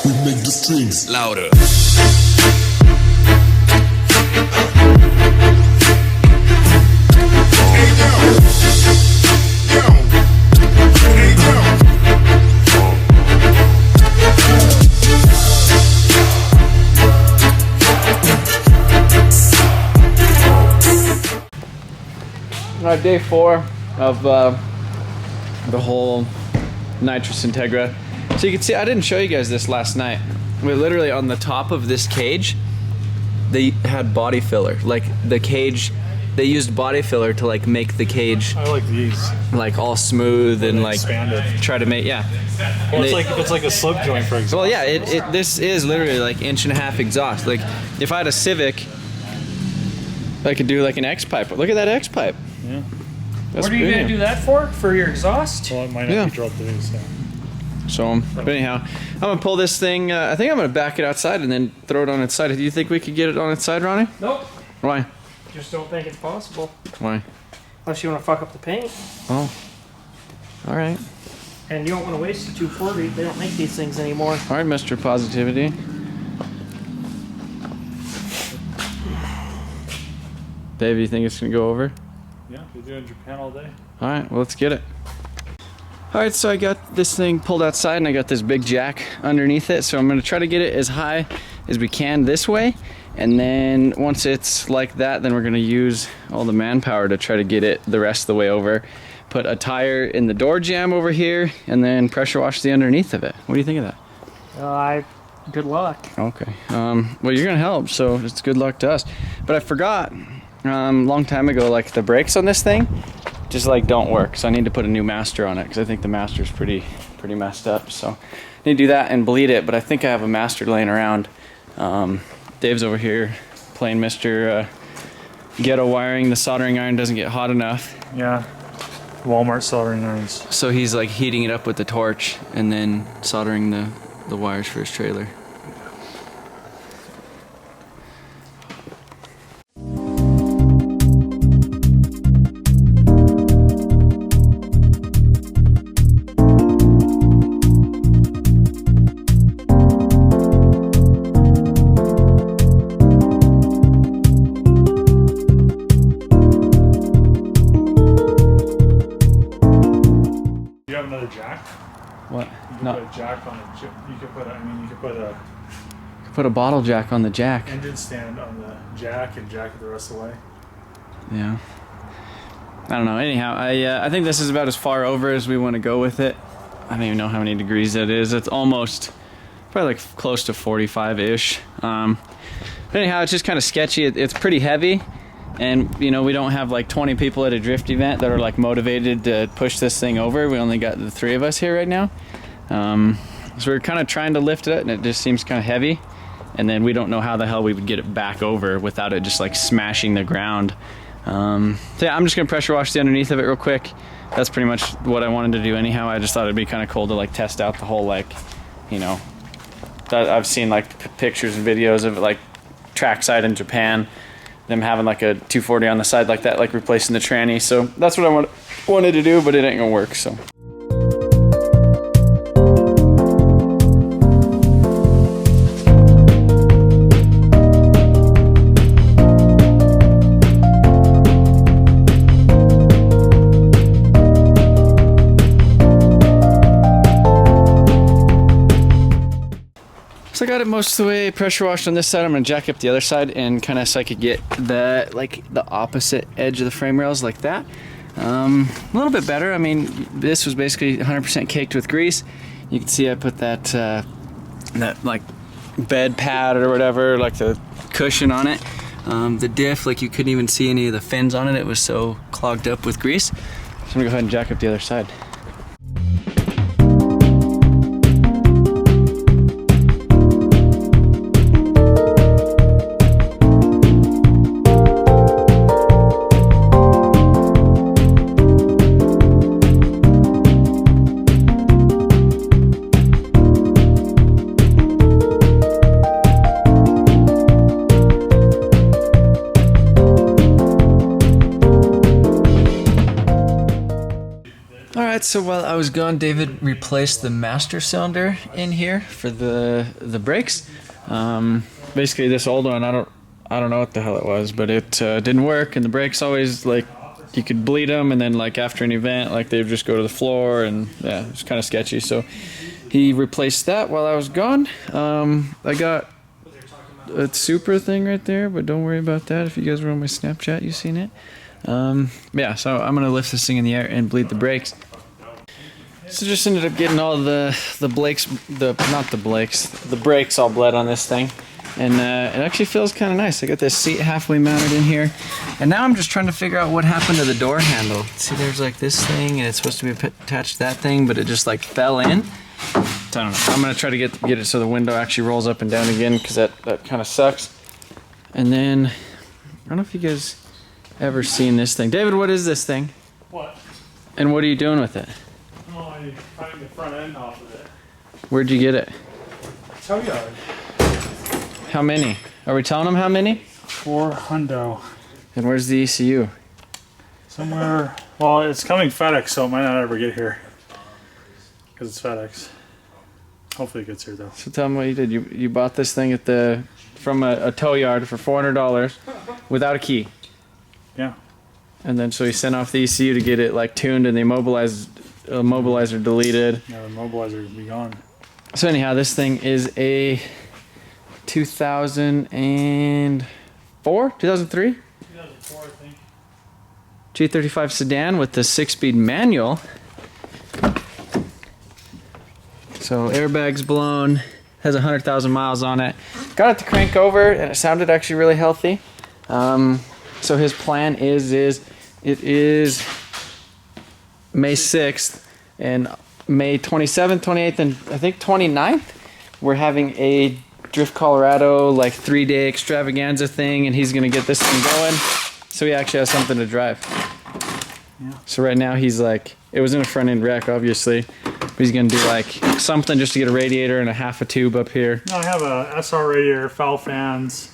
We make the strings louder. Day 4 of the whole Nitrous Integra. So you can see, I didn't show you guys this last night. We literally on the top of this cage, they had body filler. Like the cage, they used body filler to like make the cage. I like these. Like all smooth and like expanded. Try to make, yeah. Well, it's like a slip joint for example. Well, yeah, this is literally like 1.5 inch exhaust. Like if I had a Civic, I could do like an X pipe. Look at that X pipe. Yeah. What are you going to do that for? For your exhaust? Well, it might not be dropped today, so. So, but anyhow, I'm going to pull this thing. I think I'm going to back it outside and then throw it on its side. Do you think we could get it on its side, Ronnie? Nope. Why? Just don't think it's possible. Why? Unless you want to fuck up the paint. Oh. All right. And you don't want to waste the 240. They don't make these things anymore. All right, Mr. Positivity. Dave, you think it's going to go over? Yeah, they do in Japan all day. All right, well, let's get it. All right, so I got this thing pulled outside and I got this big jack underneath it. So I'm gonna try to get it as high as we can this way. And then once it's like that, then we're gonna use all the manpower to try to get it the rest of the way over. Put a tire in the door jamb over here and then pressure wash the underneath of it. What do you think of that? Good luck. Okay, well, you're gonna help, so it's good luck to us. But I forgot, long time ago, like the brakes on this thing just like don't work, so I need to put a new master on it because I think the master's pretty messed up. So I need to do that and bleed it, but I think I have a master laying around. Dave's over here playing Mr. Ghetto wiring. The soldering iron doesn't get hot enough. Yeah, Walmart soldering irons. So he's like heating it up with the torch and then soldering the wires for his trailer. Jack? What? You could put a jack on it. You could put a bottle jack on the jack. Engine stand on the jack and jack it the rest of the way. Yeah. I don't know. Anyhow, I think this is about as far over as we want to go with it. I don't even know how many degrees that is. It's almost probably like close to 45-ish. But anyhow, it's just kind of sketchy. It's pretty heavy. And, you know, we don't have like 20 people at a drift event that are like motivated to push this thing over. We only got the 3 of us here right now. So we're kind of trying to lift it and it just seems kind of heavy. And then we don't know how the hell we would get it back over without it just like smashing the ground. So yeah, I'm just gonna pressure wash the underneath of it real quick. That's pretty much what I wanted to do anyhow. I just thought it'd be kind of cool to like test out the whole like, you know, I've seen like pictures and videos of it, like trackside in Japan. Them having like a 240 on the side like that, like replacing the tranny. So that's what I wanted to do, but it ain't gonna work, so. So I got it most of the way pressure washed on this side. I'm gonna jack up the other side and kind of so I could get the opposite edge of the frame rails like that. A little bit better. I mean, this was basically 100% caked with grease. You can see I put that like bed pad or whatever, like the cushion on it. The diff, like you couldn't even see any of the fins on it. It was so clogged up with grease. So I'm gonna go ahead and jack up the other side. So while I was gone, David replaced the master cylinder in here for the brakes. Basically, this old one, I don't know what the hell it was, but it didn't work, and the brakes always, like, you could bleed them, and then, like, after an event, like, they would just go to the floor, and yeah, it was kind of sketchy. So he replaced that while I was gone. I got a Supra thing right there, but don't worry about that. If you guys were on my Snapchat, you've seen it. Yeah, so I'm gonna lift this thing in the air and bleed the brakes. So just ended up getting all the brakes all bled on this thing. And it actually feels kind of nice. I got this seat halfway mounted in here. And now I'm just trying to figure out what happened to the door handle. See, there's like this thing, and it's supposed to be attached to that thing, but it just like fell in. So I don't know. I'm gonna try to get it so the window actually rolls up and down again, because that kind of sucks. And then, I don't know if you guys ever seen this thing. David, what is this thing? What? And what are you doing with it? Oh, I'm cutting the front end off of it. Where'd you get it? Tow yard. How many? Are we telling them how many? 4 hundo. And where's the ECU? Somewhere. Well, it's coming FedEx, so it might not ever get here. Because it's FedEx. Hopefully it gets here though. So tell them what you did. You bought this thing from a tow yard for $400 without a key. Yeah. And then so he sent off the ECU to get it like tuned, and the immobilizer deleted. Yeah, the immobilizer would be gone. So anyhow, this thing is a 2004? 2003? 2004, I think. G35 sedan with the 6-speed manual. So airbags blown, has 100,000 miles on it. Got it to crank over, and it sounded actually really healthy. So his plan is it is May 6th, and May 27th, 28th, and I think 29th, we're having a Drift Colorado like 3-day extravaganza thing, and he's gonna get this thing going, so he actually has something to drive. Yeah. So right now he's like, it was in a front end rack obviously, but he's gonna do like something just to get a radiator and a half a tube up here. No, I have a SR radiator, foul fans,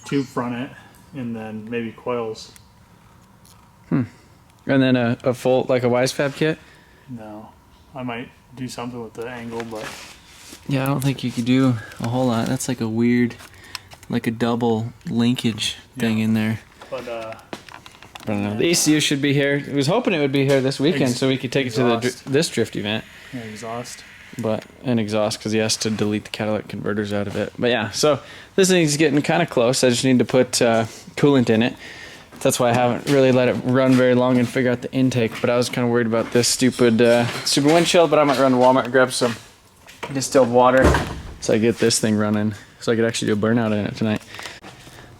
tube front it, and then maybe coils. And then a full, like a Wisefab kit? No, I might do something with the angle, but Yeah, I don't think you could do a whole lot. That's like a weird, like a double linkage thing in there. But I don't know. The ECU should be here. I was hoping it would be here this weekend so we could take it to this drift event. yeah, exhaust. But an exhaust, because he has to delete the catalytic converters out of it. But yeah, so this thing's getting kind of close. I just need to put coolant in it. That's why I haven't really let it run very long and figure out the intake. But I was kind of worried about this stupid windshield. But I might run to Walmart and grab some distilled water so I get this thing running, so I could actually do a burnout in it tonight.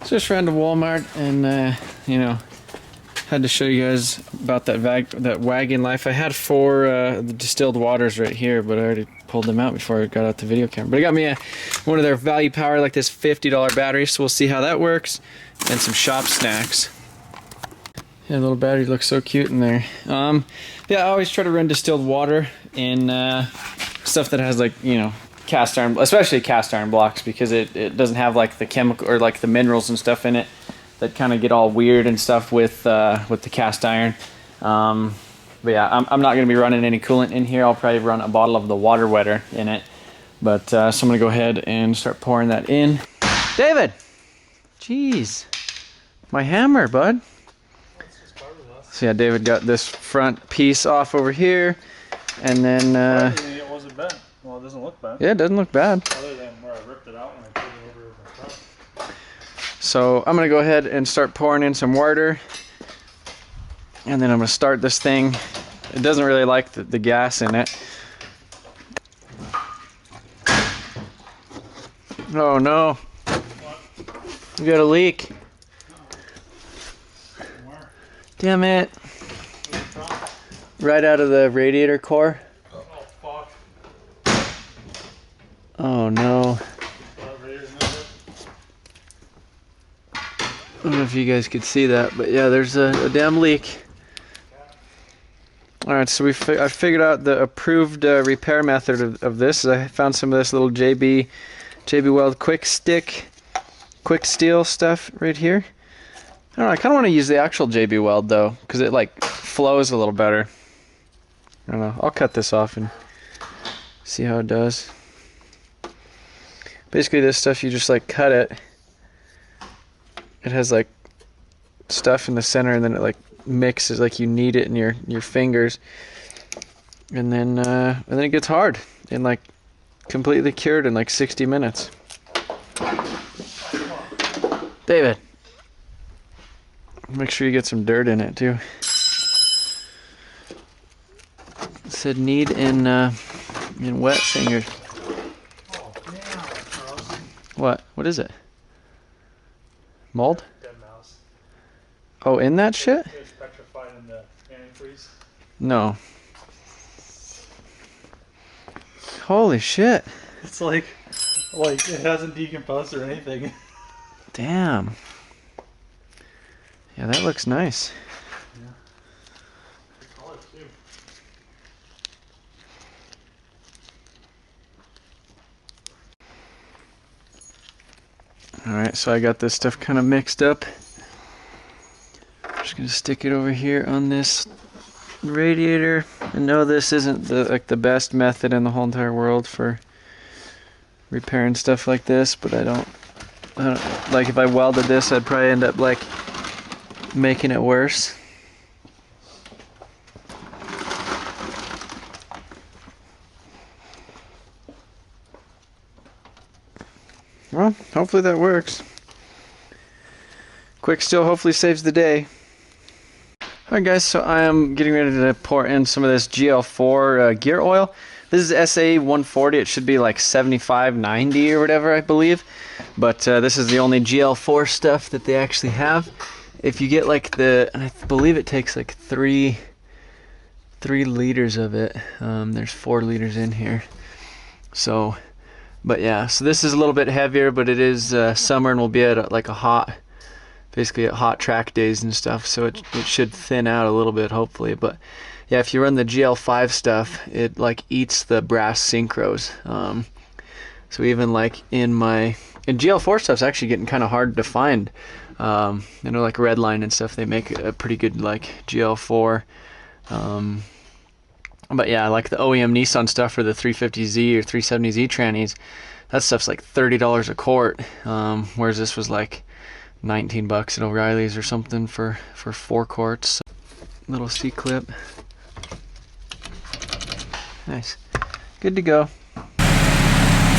So just ran to Walmart and you know, had to show you guys about that wagon life. I had 4 the distilled waters right here, but I already pulled them out before I got out the video camera. But I got me one of their value power, like this $50 battery, so we'll see how that works, and some shop snacks. Yeah, the little battery looks so cute in there. Yeah, I always try to run distilled water in stuff that has, like, you know, cast iron, especially cast iron blocks, because it doesn't have like the chemical or like the minerals and stuff in it that kind of get all weird and stuff with the cast iron. But yeah, I'm not going to be running any coolant in here. I'll probably run a bottle of the water wetter in it. But so I'm going to go ahead and start pouring that in. David! Jeez. My hammer, bud. So yeah, David got this front piece off over here. And then... it wasn't bad. Well, it doesn't look bad. Yeah, it doesn't look bad. Other than where I ripped it out when I put it over my truck. So I'm going to go ahead and start pouring in some water. And then I'm going to start this thing. It doesn't really like the gas in it. Oh no. What? We got a leak. Where? Damn it. Where's it from? Right out of the radiator core. Oh, fuck. Oh no. I don't know if you guys could see that, but yeah, there's a damn leak. Alright, so I figured out the approved repair method of this. I found some of this little JB Weld quick steel stuff right here. I don't know, I kind of want to use the actual JB Weld though, because it like flows a little better. I don't know. I'll cut this off and see how it does. Basically this stuff, you just like cut it. It has like stuff in the center, and then it like mixes, like you knead it in your fingers, and then it gets hard and like completely cured in like 60 minutes. David, make sure you get some dirt in it too. It said knead in wet fingers. Oh, damn, Charles. What? What is it? Mold? Dead mouse. Oh, in that shit? It's petrified in the antifreeze. No. Holy shit. It's like it hasn't decomposed or anything. Damn. Yeah, that looks nice. Yeah. Good color too. Alright, so I got this stuff kind of mixed up. I'm just gonna stick it over here on this radiator. I know this isn't the best method in the whole entire world for repairing stuff like this, but I don't like, if I welded this, I'd probably end up like making it worse. Well, hopefully that works. Quick still hopefully saves the day. Alright guys, so I am getting ready to pour in some of this Gl4 Gear Oil. This is SA140, it should be like 75-90 or whatever, I believe. But this is the only Gl4 stuff that they actually have. If you get like and I believe it takes like 3 liters of it. There's 4 liters in here. So, but yeah, so this is a little bit heavier, but it is summer and we'll be at like basically at hot track days and stuff, so it should thin out a little bit hopefully. But yeah, if you run the GL5 stuff, it like eats the brass synchros. So even like in GL4 stuff's actually getting kind of hard to find. I know like Redline and stuff, they make a pretty good like GL4. But yeah, like the OEM Nissan stuff for the 350Z or 370Z trannies, that stuff's like $30 a quart, whereas this was like 19 bucks at O'Reilly's or something for 4 quarts. Little C-clip. Nice. Good to go.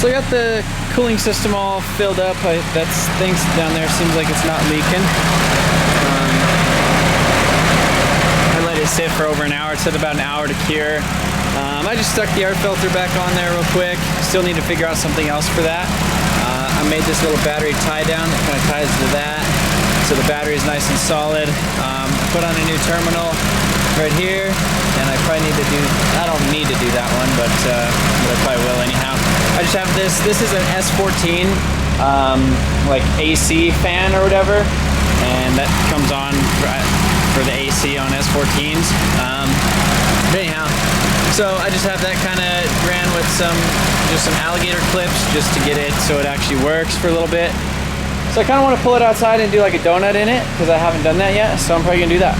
So I got the cooling system all filled up. That thing down there seems like it's not leaking. I let it sit for over an hour. It took about an hour to cure. I just stuck the air filter back on there real quick. Still need to figure out something else for that. I made this little battery tie down that kind of ties to that, so the battery is nice and solid. Put on a new terminal right here, and I probably need to I don't need to do that one, but I probably will anyhow. I just have this is an S13 like AC fan or whatever, and that comes on for the AC on S14s. But anyhow, so I just have that kind of ran with just some alligator clips just to get it so it actually works for a little bit. So I kind of want to pull it outside and do like a donut in it, because I haven't done that yet, so I'm probably gonna do that.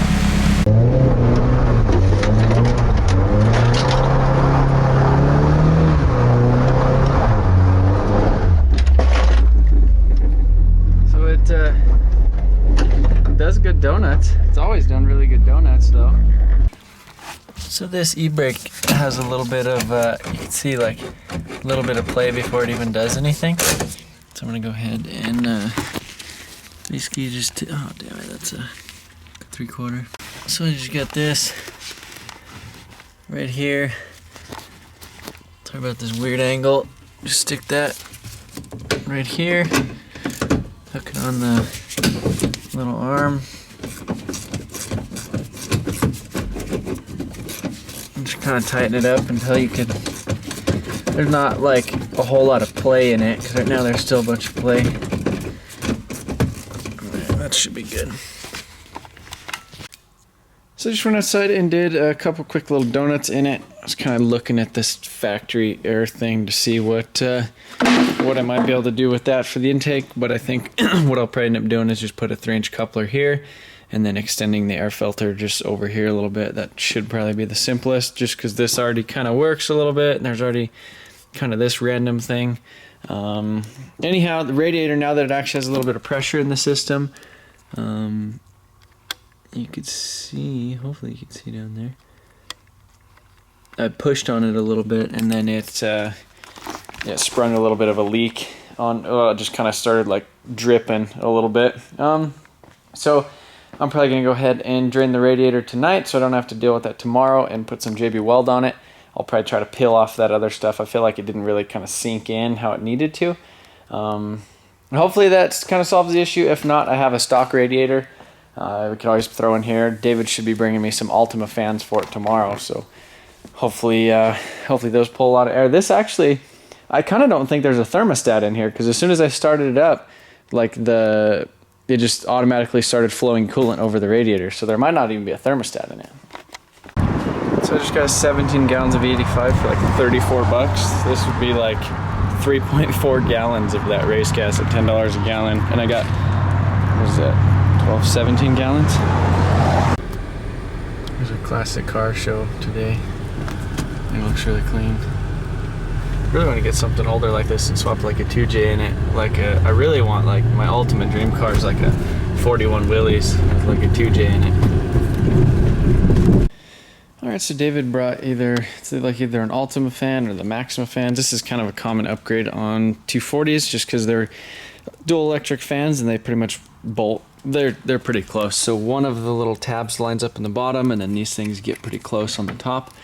So it does good donuts. It's always done really good donuts though. So this e-brake has a little bit of, you can see like a little bit of play before it even does anything. So I'm gonna go ahead and basically just, oh damn it, that's a 3/4. So I just got this right here. Sorry about this weird angle. Just stick that right here. Hook it on the little arm. Just kind of tighten it up until you can, there's not like a whole lot of play in it, because right now there's still a bunch of play. That should be good. So I just went outside and did a couple quick little donuts in it. I was kind of looking at this factory air thing to see what I might be able to do with that for the intake, but I think what I'll probably end up doing is just put a 3-inch coupler here and then extending the air filter just over here a little bit. That should probably be the simplest, just because this already kind of works a little bit, and there's already kind of this random thing. Anyhow, the radiator, now that it actually has a little bit of pressure in the system, you could see, hopefully you can see down there, I pushed on it a little bit, and then it sprung a little bit of a leak on, it just kind of started like dripping a little bit. So I'm probably gonna go ahead and drain the radiator tonight so I don't have to deal with that tomorrow, and put some JB Weld on it. I'll probably try to peel off that other stuff. I feel like it didn't really kind of sink in how it needed to. Hopefully that kind of solves the issue. If not, I have a stock radiator we can always throw in here. David should be bringing me some Ultima fans for it tomorrow, so hopefully those pull a lot of air. This actually, I kind of don't think there's a thermostat in here, because as soon as I started it up, like it just automatically started flowing coolant over the radiator, so there might not even be a thermostat in it. So I just got 17 gallons of E85 for like 34 bucks. This would be like 3.4 gallons of that race gas at $10 a gallon, and I got, what was that, 17 gallons. There's a classic car show today. It looks really clean. I really want to get something older like this and swap like a 2J in it. Like I really want, like, my ultimate dream car is like a 41 Willys with like a 2J in it. Alright, so David brought either an Ultima fan or the Maxima fans. This is kind of a common upgrade on 240s, just because they're dual electric fans and they pretty much bolt. They're pretty close. So one of the little tabs lines up in the bottom, and then these things get pretty close on the top.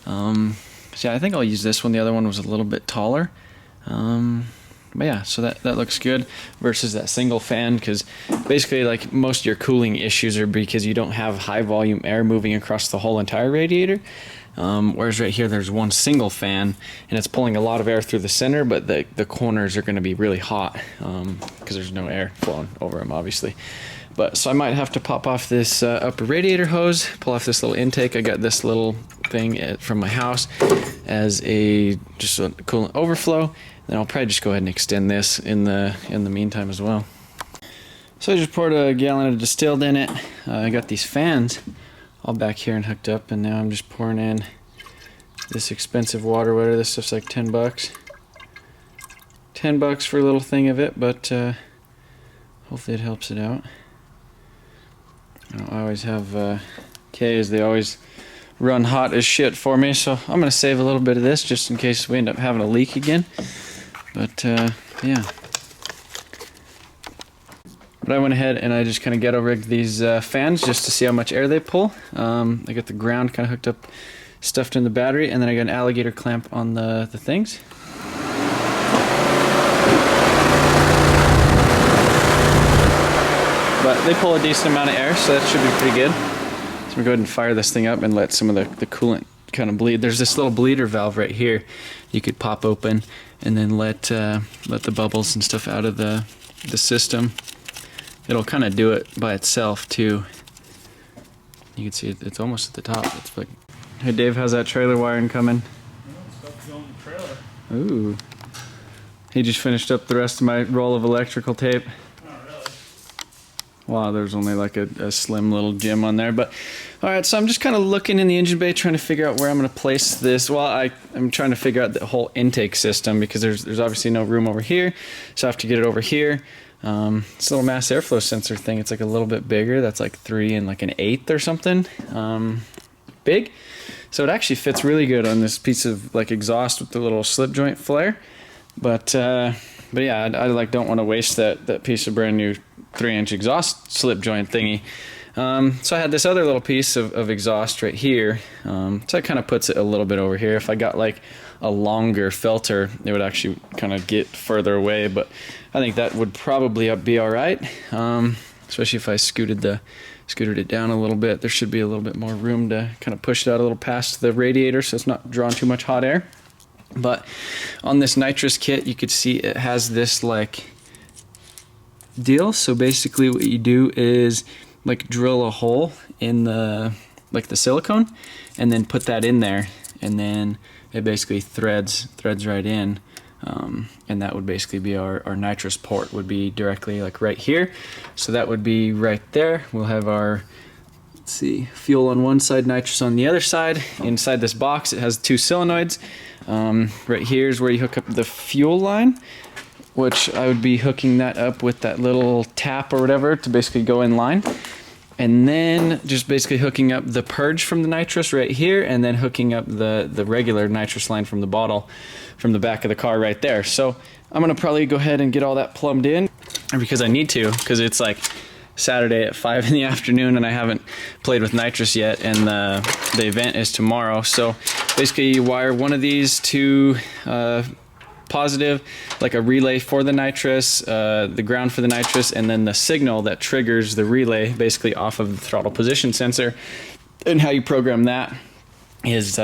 So yeah, I think I'll use this one. The other one was a little bit taller. But yeah, so that looks good versus that single fan, because basically like most of your cooling issues are because you don't have high volume air moving across the whole entire radiator. Whereas right here there's one single fan and it's pulling a lot of air through the center, but the corners are going to be really hot because there's no air flowing over them, obviously. But so I might have to pop off this upper radiator hose, pull off this little intake. I got this little thing from my house as just a coolant overflow. Then I'll probably just go ahead and extend this in the meantime as well. So I just poured a gallon of distilled in it. I got these fans all back here and hooked up, and now I'm just pouring in this expensive water wetter. This stuff's like 10 bucks. 10 bucks for a little thing of it, but hopefully it helps it out. I always have K's, they always run hot as shit for me, so I'm gonna save a little bit of this just in case we end up having a leak again. But yeah. But I went ahead and I just kind of ghetto rigged these fans just to see how much air they pull. I got the ground kind of hooked up, stuffed in the battery, and then I got an alligator clamp on the things. But they pull a decent amount of air, so that should be pretty good. So I'm gonna go ahead and fire this thing up and let some of the coolant kind of bleed. There's this little bleeder valve right here you could pop open and then let the bubbles and stuff out of the system. It'll kind of do it by itself too. You can see it's almost at the top. It's like, hey Dave, how's that trailer wiring coming? It's about to go in the trailer. Ooh. He just finished up the rest of my roll of electrical tape. Wow, there's only like a slim little gem on there. But alright, so I'm just kind of looking in the engine bay trying to figure out where I'm going to place this. Well, I'm trying to figure out the whole intake system because there's obviously no room over here. So I have to get it over here. This little mass airflow sensor thing, it's like a little bit bigger. That's like 3 1/8 or something. Big. So it actually fits really good on this piece of like exhaust with the little slip joint flare. But yeah, I like don't want to waste that piece of brand new 3-inch exhaust slip joint thingy. So I had this other little piece of exhaust right here. So it kind of puts it a little bit over here. If I got like a longer filter, it would actually kind of get further away, but I think that would probably be all right. Especially if I scooted it down a little bit. There should be a little bit more room to kind of push it out a little past the radiator so it's not drawing too much hot air. But on this nitrous kit, you could see it has this like deal. So basically what you do is like drill a hole in the silicone and then put that in there, and then it basically threads right in. And that would basically be our nitrous port would be directly like right here. So that would be right there. We'll have our, let's see, fuel on one side, nitrous on the other side. Inside this box, it has 2 solenoids. Right here is where you hook up the fuel line, which I would be hooking that up with that little tap or whatever to basically go in line. And then just basically hooking up the purge from the nitrous right here, and then hooking up the regular nitrous line from the bottle from the back of the car right there. So I'm gonna probably go ahead and get all that plumbed in, because I need to, because it's like Saturday at 5 in the afternoon and I haven't played with nitrous yet, and the event is tomorrow. So basically you wire one of these to positive, like a relay for the nitrous, the ground for the nitrous, and then the signal that triggers the relay basically off of the throttle position sensor. And how you program that is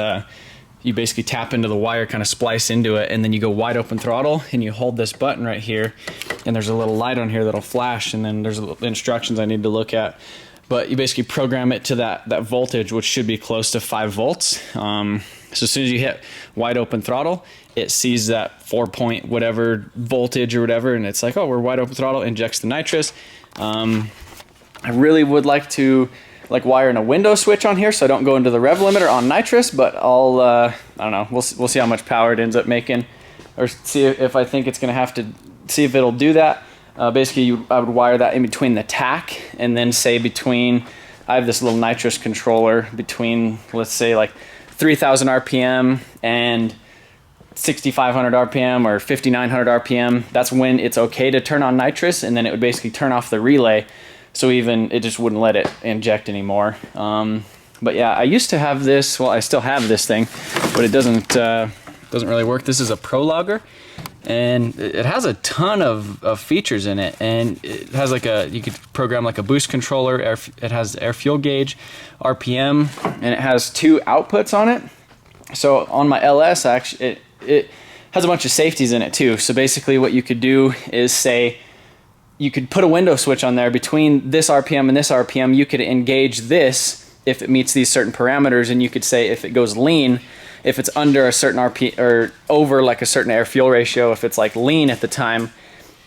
you basically tap into the wire, kind of splice into it, and then you go wide open throttle and you hold this button right here, and there's a little light on here that'll flash, and then there's instructions I need to look at. But you basically program it to that voltage, which should be close to 5 volts. So as soon as you hit wide open throttle, it sees that 4 point whatever voltage or whatever, and it's like, oh, we're wide open throttle, injects the nitrous. I really would like to like wire in a window switch on here so I don't go into the rev limiter on nitrous, but I'll I don't know, we'll see how much power it ends up making, or see if I think it's gonna have to see if it'll do that. Basically I would wire that in between the tack, and then say between, I have this little nitrous controller between, let's say like 3,000 RPM and 6,500 RPM or 5,900 RPM. That's when it's okay to turn on nitrous, and then it would basically turn off the relay, so even it just wouldn't let it inject anymore. But yeah, I used to have this, well, I still have this thing, but it doesn't really work. This is a Pro Logger, and it has a ton of features in it, and it has like you could program like a boost controller, it has air fuel gauge, RPM, and it has 2 outputs on it. So on my LS, actually, it has a bunch of safeties in it too. So basically what you could do is say, you could put a window switch on there between this RPM and this RPM. You could engage this if it meets these certain parameters, and you could say if it goes lean, if it's under a certain RPM or over like a certain air fuel ratio, if it's like lean at the time,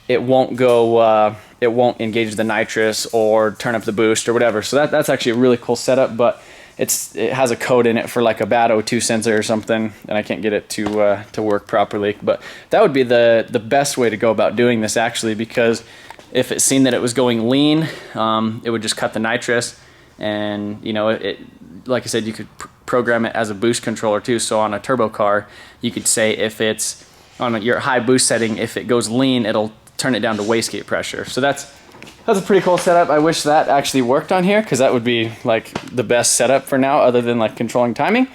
it won't go, it won't engage the nitrous or turn up the boost or whatever. So that's actually a really cool setup, but it has a code in it for like a bad O2 sensor or something, and I can't get it to work properly. But that would be the best way to go about doing this, actually, because if it seen that it was going lean, it would just cut the nitrous, and you know, like I said, you could program it as a boost controller too. So on a turbo car, you could say if it's on your high boost setting, if it goes lean, it'll turn it down to wastegate pressure. So that's a pretty cool setup. I wish that actually worked on here, because that would be like the best setup for now, other than like controlling timing.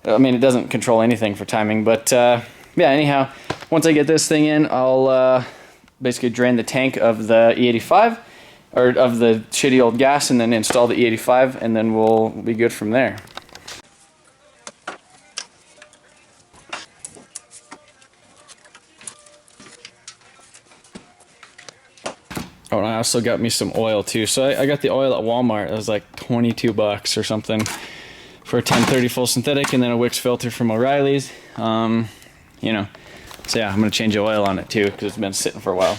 I mean, it doesn't control anything for timing, but yeah, anyhow, once I get this thing in, I'll basically drain the tank of the E85, or of the shitty old gas, and then install the E85, and then we'll be good from there. Oh, and I also got me some oil too. So I got the oil at Walmart. It was like 22 bucks or something for a 1030 full synthetic, and then a Wix filter from O'Reilly's. You know, so yeah, I'm gonna change the oil on it too, because it's been sitting for a while.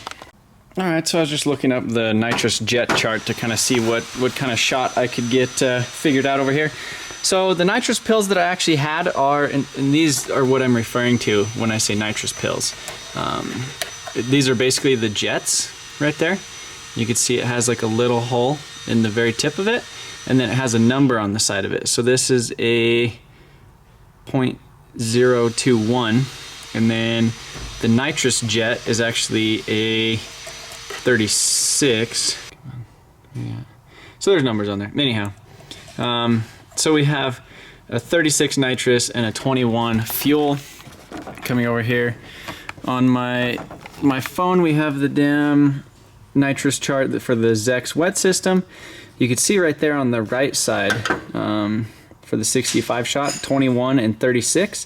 All right, so I was just looking up the Nitrous Jet Chart to kind of see what kind of shot I could get figured out over here. So the nitrous pills that I actually had are, and these are what I'm referring to when I say nitrous pills. These are basically the jets right there. You can see it has like a little hole in the very tip of it, and then it has a number on the side of it. So this is a 0.021, and then the nitrous jet is actually a 36. Yeah. So there's numbers on there. Anyhow, so we have a 36 nitrous and a 21 fuel coming over here. On my phone, we have the damn nitrous chart for the Zex wet system. You can see right there on the right side for the 65 shot, 21 and 36.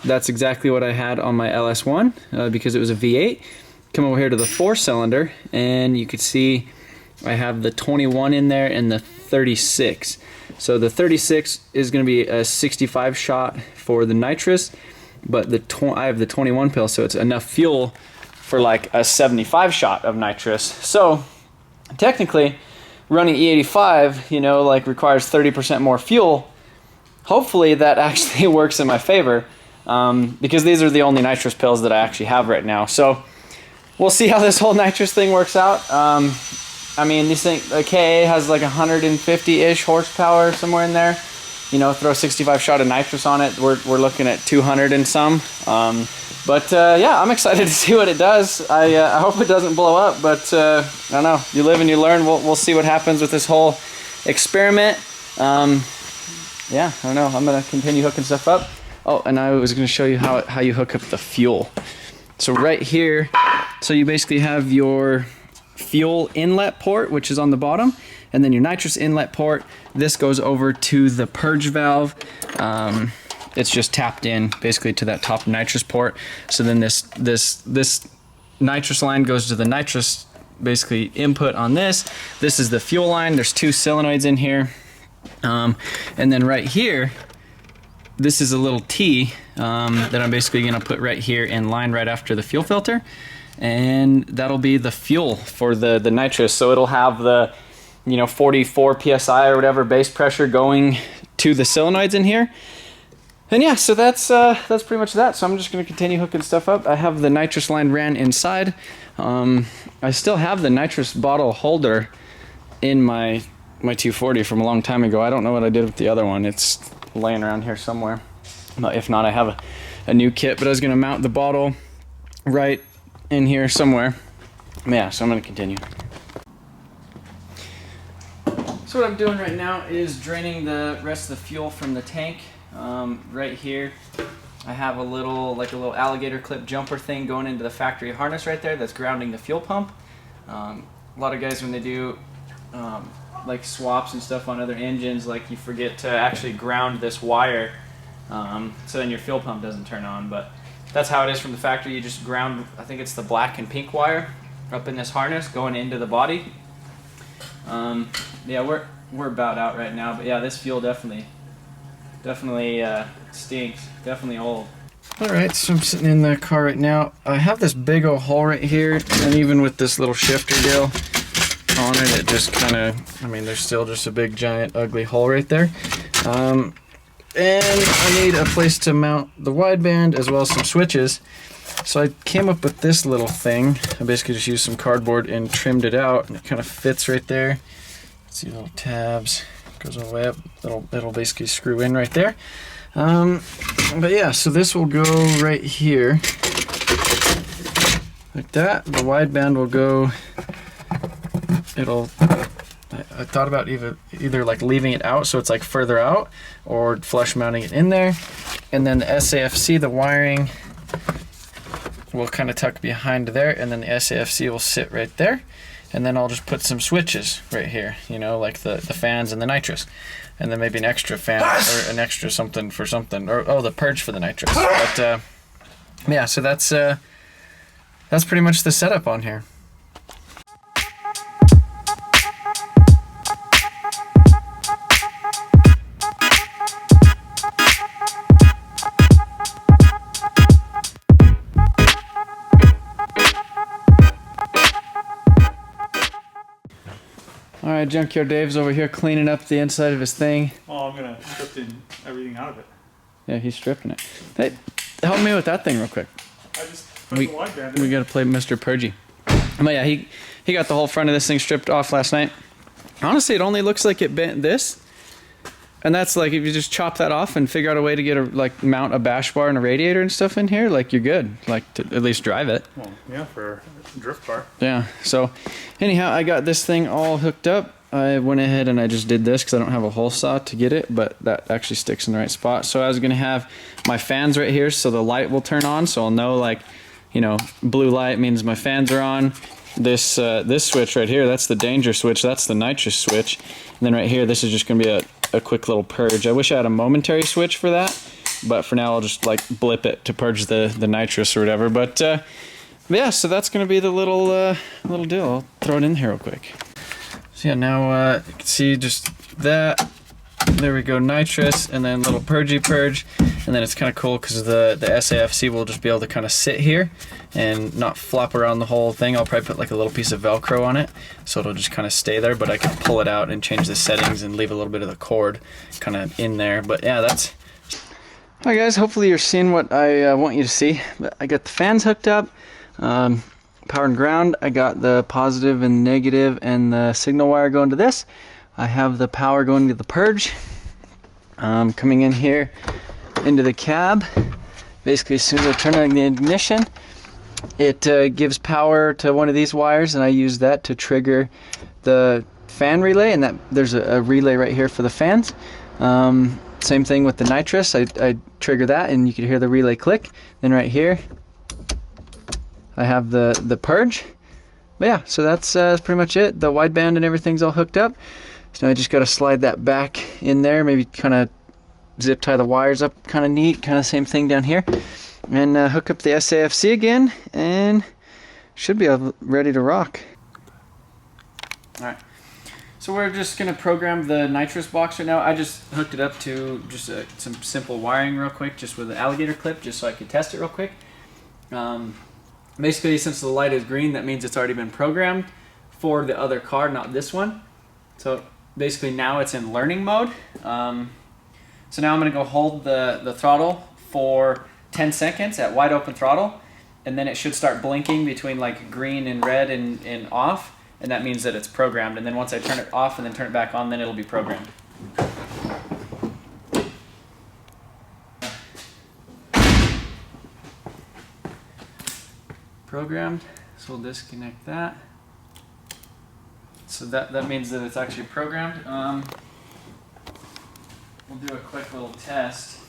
That's exactly what I had on my LS1 because it was a V8. Come over here to the 4-cylinder, and you can see I have the 21 in there and the 36. So the 36 is going to be a 65 shot for the nitrous, but I have the 21 pill, so it's enough fuel for like a 75 shot of nitrous. So technically running E85, you know, like requires 30% more fuel. Hopefully that actually works in my favor, because these are the only nitrous pills that I actually have right now. So we'll see how this whole nitrous thing works out. I mean, these things, the KA has like 150-ish horsepower, somewhere in there. You know, throw a 65 shot of nitrous on it, we're looking at 200 and some. Yeah, I'm excited to see what it does. I hope it doesn't blow up, but I don't know. You live and you learn. We'll see what happens with this whole experiment. Yeah, I don't know. I'm gonna continue hooking stuff up. Oh, and I was gonna show you how you hook up the fuel. So right here, so you basically have your fuel inlet port, which is on the bottom, and then your nitrous inlet port. This goes over to the purge valve. It's just tapped in basically to that top nitrous port. So then this nitrous line goes to the nitrous basically input on this. This is the fuel line. There's 2 solenoids in here. And then right here, this is a little T that I'm basically gonna put right here in line right after the fuel filter. And that'll be the fuel for the nitrous. So it'll have the, you know, 44 PSI or whatever base pressure going to the solenoids in here. And yeah, so that's pretty much that. So I'm just gonna continue hooking stuff up. I have the nitrous line ran inside. I still have the nitrous bottle holder in my 240 from a long time ago. I don't know what I did with the other one. It's laying around here somewhere. If not, I have a new kit, but I was gonna mount the bottle right in here somewhere. Yeah, so I'm gonna continue. So what I'm doing right now is draining the rest of the fuel from the tank. Right here, I have a little alligator clip jumper thing going into the factory harness right there that's grounding the fuel pump. A lot of guys, when they do like swaps and stuff on other engines, like you forget to actually ground this wire, so then your fuel pump doesn't turn on. But that's how it is from the factory. You just ground, I think it's the black and pink wire up in this harness going into the body. Yeah, we're about out right now, but yeah, this fuel definitely stinks. Definitely old. All right, so I'm sitting in the car right now. I have this big old hole right here, and even with this little shifter deal on it, it just kind of, I mean, there's still just a big giant ugly hole right there. And I need a place to mount the wideband as well as some switches. So I came up with this little thing. I basically just used some cardboard and trimmed it out, and it kind of fits right there. See, little tabs, goes all the way up. It'll basically screw in right there. But yeah, so this will go right here like that. The wideband will go. I thought about either like leaving it out so it's like further out, or flush mounting it in there. And then the SAFC, the wiring will kind of tuck behind there, and then the SAFC will sit right there. And then I'll just put some switches right here, you know, like the fans and the nitrous. And then maybe an extra fan or an extra something for something, or the purge for the nitrous. But yeah, so that's pretty much the setup on here. All right, Junkyard Dave's over here cleaning up the inside of his thing. Oh, I'm gonna strip everything out of it. Yeah, he's stripping it. Hey, help me with that thing real quick. I just put the wideband in. We gotta play Mr. Purgy. But yeah, he got the whole front of this thing stripped off last night. Honestly, it only looks like it bent this. And that's like, if you just chop that off and figure out a way to get mount a bash bar and a radiator and stuff in here, like you're good. Like to at least drive it. Well, yeah, for a drift car. Yeah, so anyhow, I got this thing all hooked up. I went ahead and I just did this because I don't have a hole saw to get it, but that actually sticks in the right spot. So I was gonna have my fans right here so the light will turn on, so I'll know, like, you know, blue light means my fans are on. This switch right here, that's the danger switch, that's the nitrous switch. And then right here, this is just gonna be a quick little purge. I wish I had a momentary switch for that, but for now I'll just like blip it to purge the nitrous or whatever. But yeah, so that's gonna be the little deal. I'll throw it in here real quick. So yeah, now you can see just that there we go, nitrous, and then little purgy purge, and then it's kind of cool because the SAFC will just be able to kind of sit here and not flop around the whole thing. I'll probably put like a little piece of Velcro on it, so it'll just kind of stay there, but I can pull it out and change the settings and leave a little bit of the cord kind of in there. But yeah, that's... Hi guys, hopefully you're seeing what I want you to see. But I got the fans hooked up, power and ground. I got the positive and negative and the signal wire going to this. I have the power going to the purge. Coming in here into the cab. Basically, as soon as I turn on the ignition, it gives power to one of these wires, and I use that to trigger the fan relay, and that there's a relay right here for the fans. Same thing with the nitrous. I trigger that, and you can hear the relay click. Then right here, I have the purge. But yeah, so that's pretty much it. The wideband and everything's all hooked up. So now I just got to slide that back in there, maybe kind of zip tie the wires up kind of neat, kind of same thing down here. And hook up the SAFC again, and should be ready to rock. Alright, so we're just going to program the nitrous box right now. I just hooked it up to just some simple wiring real quick, just with an alligator clip, just so I could test it real quick. Basically, since the light is green, that means it's already been programmed for the other car, not this one. So basically now it's in learning mode. So now I'm going to go hold the throttle for 10 seconds at wide open throttle, and then it should start blinking between like green and red and off, and that means that it's programmed. And then once I turn it off and then turn it back on, then it'll be programmed. Programmed, so we'll disconnect that. So that means that it's actually programmed. We'll do a quick little test.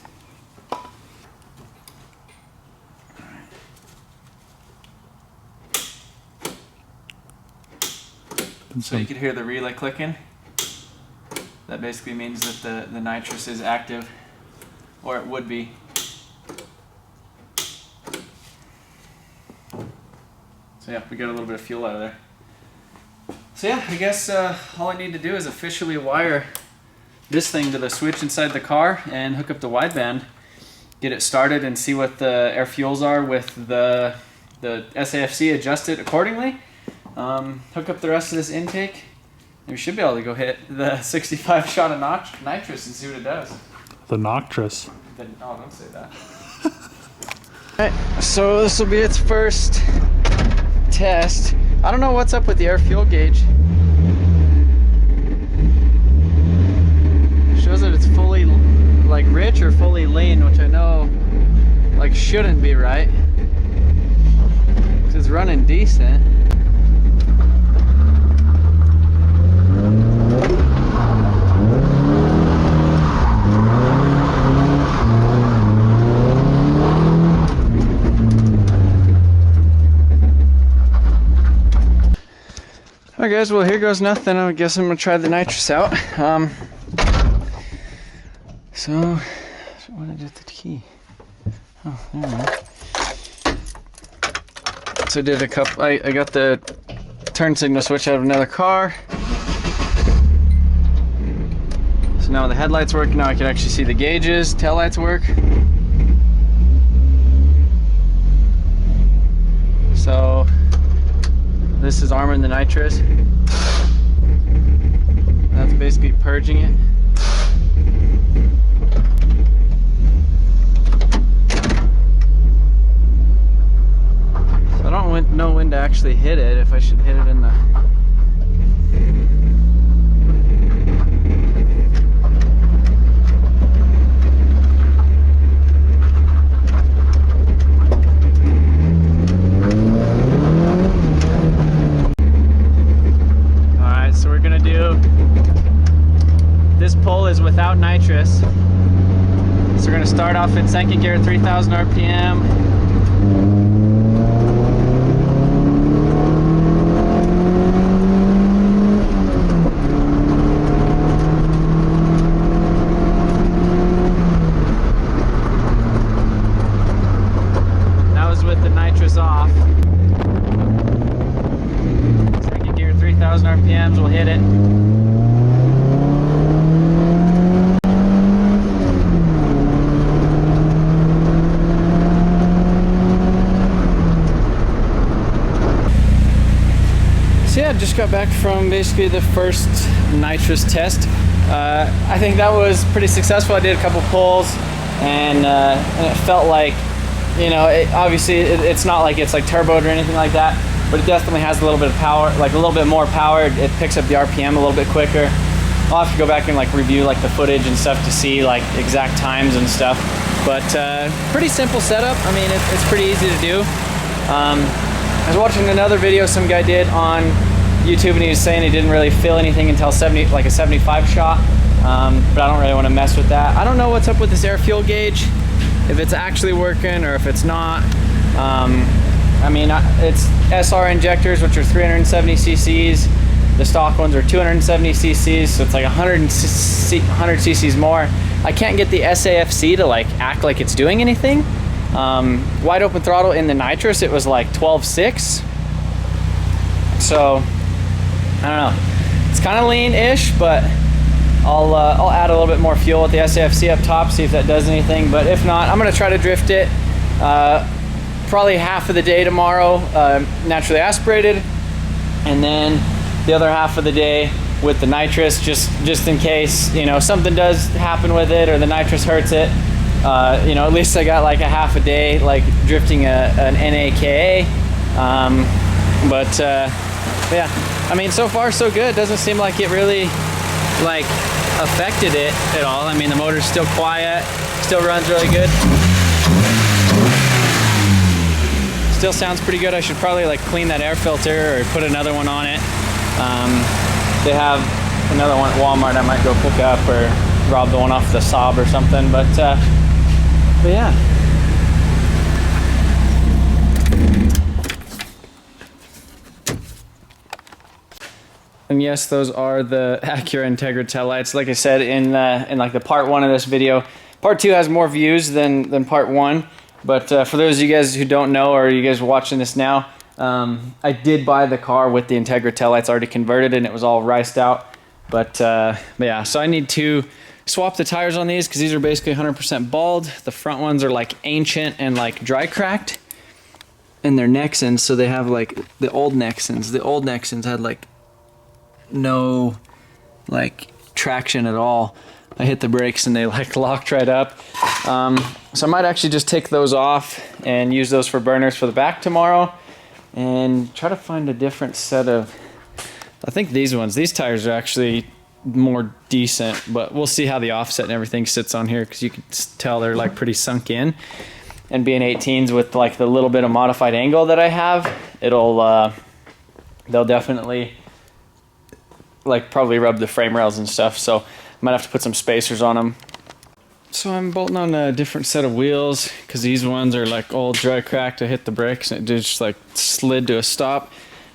So you can hear the relay clicking. That basically means that the nitrous is active, or it would be. So yeah, we got a little bit of fuel out of there. So yeah, I guess all I need to do is officially wire this thing to the switch inside the car and hook up the wideband, get it started, and see what the air fuels are with the SAFC, adjust it accordingly, hook up the rest of this intake, and we should be able to go hit the 65 shot of nitrous and see what it does. The nitrous. Oh, don't say that. Alright, so this will be its first test. I don't know what's up with the air fuel gauge. Shows that it's fully like rich or fully lean, which I know like shouldn't be right, because it's running decent. Alright guys, well here goes nothing. I guess I'm gonna try the nitrous out. So what did I do with the key? Oh, there we go. So I did a couple. I got the turn signal switch out of another car. So now the headlights work. Now I can actually see the gauges. Taillights work. So this is arming the nitrous. That's basically purging it. I don't know when to actually hit it, if I should hit it in the... Alright, so we're gonna do... This pole is without nitrous. So we're gonna start off in second gear at 3,000 RPM. Off. Second gear, 3,000 RPMs, we'll hit it. So yeah, just got back from basically the first nitrous test. I think that was pretty successful. I did a couple pulls, and it felt like, you know, it's not like it's like turboed or anything like that, but it definitely has a little bit of power, like a little bit more power. It picks up the RPM a little bit quicker. I'll have to go back and like review like the footage and stuff to see like exact times and stuff. But pretty simple setup. I mean, it's pretty easy to do. I was watching another video some guy did on YouTube, and he was saying he didn't really feel anything until 70, like a 75 shot. But I don't really want to mess with that. I don't know what's up with this air fuel gauge, if it's actually working or if it's not. I mean, it's SR injectors, which are 370 cc's. The stock ones are 270 cc's, so it's like 100 cc's more. I can't get the SAFC to like act like it's doing anything. Wide open throttle in the nitrous, it was like 12.6. So I don't know. It's kind of lean-ish, but I'll add a little bit more fuel with the SAFC up top, see if that does anything. But if not, I'm gonna try to drift it. Probably half of the day tomorrow, naturally aspirated, and then the other half of the day with the nitrous, just in case, you know, something does happen with it or the nitrous hurts it. You know, at least I got like a half a day like drifting an NAKA. But yeah, I mean, so far so good. Doesn't seem like it really like affected it at all. I mean, the motor's still quiet, still runs really good. Still sounds pretty good. I should probably like clean that air filter or put another one on it. They have another one at Walmart I might go pick up, or rob the one off the Saab or something. But yeah. And yes, those are the Acura Integra tail lights. Like I said in like the part 1 of this video, part 2 has more views than part 1. But for those of you guys who don't know, or you guys watching this now, I did buy the car with the Integra taillights already converted, and it was all riced out. But yeah, so I need to swap the tires on these because these are basically 100% bald. The front ones are like ancient and like dry cracked, and they're Nexans, so they have like the old Nexans. The old Nexans had like no like traction at all. I hit the brakes and they like locked right up. So I might actually just take those off and use those for burners for the back tomorrow, and try to find a different set of, I think these tires are actually more decent, but we'll see how the offset and everything sits on here, because you can tell they're like pretty sunk in. And being 18s with like the little bit of modified angle that I have, they'll definitely like probably rub the frame rails and stuff. So I might have to put some spacers on them. So I'm bolting on a different set of wheels because these ones are like old dry cracked. I hit the brakes and it just like slid to a stop.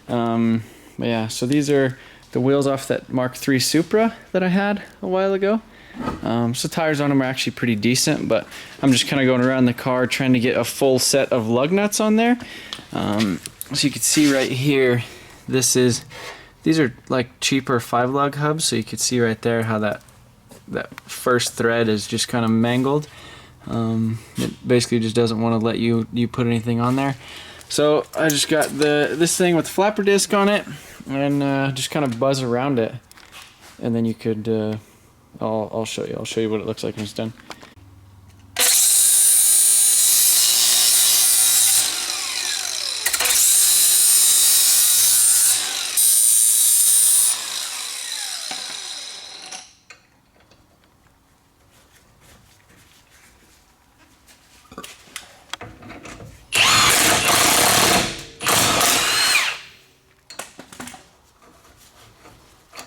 But yeah, so these are the wheels off that Mark III Supra that I had a while ago. So tires on them are actually pretty decent, but I'm just kind of going around the car trying to get a full set of lug nuts on there. So you can see right here, these are like cheaper 5-lug hubs, so you can see right there how that first thread is just kind of mangled. It basically just doesn't want to let you put anything on there. So I just got this thing with the flapper disc on it, and just kind of buzz around it, and then you could I'll show you what it looks like when it's done.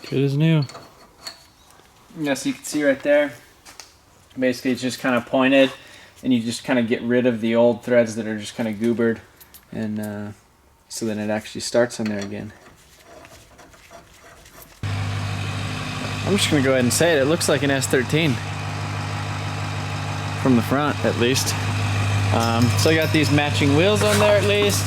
Good as new. Yes, you can see right there. Basically, it's just kind of pointed, and you just kind of get rid of the old threads that are just kind of goobered, and so then it actually starts on there again. I'm just gonna go ahead and say it. It looks like an S13 from the front, at least. So I got these matching wheels on there, at least.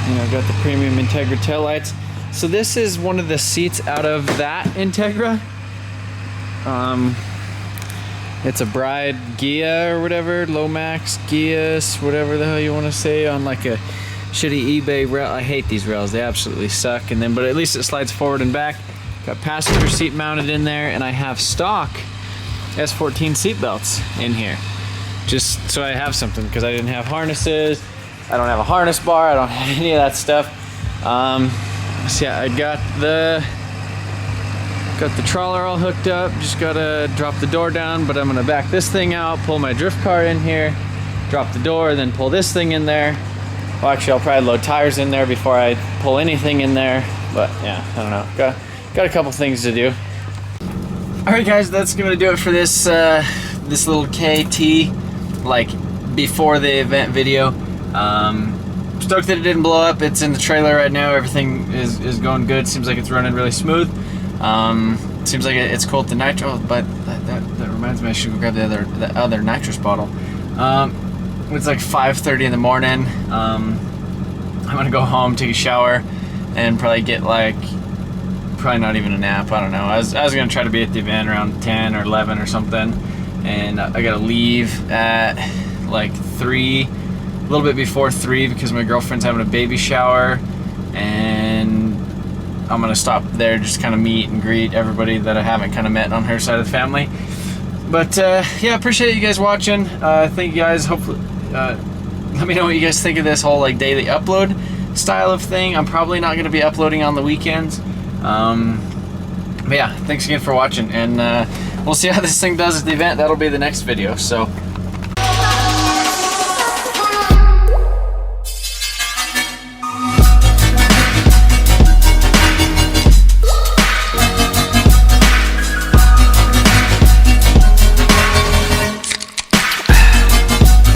You know, got the premium Integra taillights. So this is one of the seats out of that Integra. It's a Bride Gia or whatever, Lomax, Gias, whatever the hell you want to say, on like a shitty eBay rail. I hate these rails, they absolutely suck. And then, but at least it slides forward and back. Got passenger seat mounted in there, and I have stock S13 seat belts in here, just so I have something, because I didn't have harnesses. I don't have a harness bar. I don't have any of that stuff. So yeah, I got the trawler all hooked up. Just gotta drop the door down, but I'm gonna back this thing out, pull my drift car in here, drop the door, then pull this thing in there. Well, actually, I'll probably load tires in there before I pull anything in there. But yeah, I don't know. Got a couple things to do. All right, guys, that's gonna do it for this this little KT, like before the event video. Stoked that it didn't blow up. It's in the trailer right now. Everything is going good. Seems like it's running really smooth. Seems like it's cool at the nitro, but that reminds me, I should go grab the other nitrous bottle. It's like 5:30 in the morning. I'm gonna go home, take a shower, and probably get probably not even a nap. I don't know. I was gonna try to be at the event around 10 or 11 or something, and I gotta leave at like 3, a little bit before 3, because my girlfriend's having a baby shower, and I'm gonna stop there, just kind of meet and greet everybody that I haven't kind of met on her side of the family. But yeah, appreciate you guys watching. Thank you guys. Hopefully, let me know what you guys think of this whole like daily upload style of thing. I'm probably not gonna be uploading on the weekends. But yeah, thanks again for watching, and we'll see how this thing does at the event. That'll be the next video. So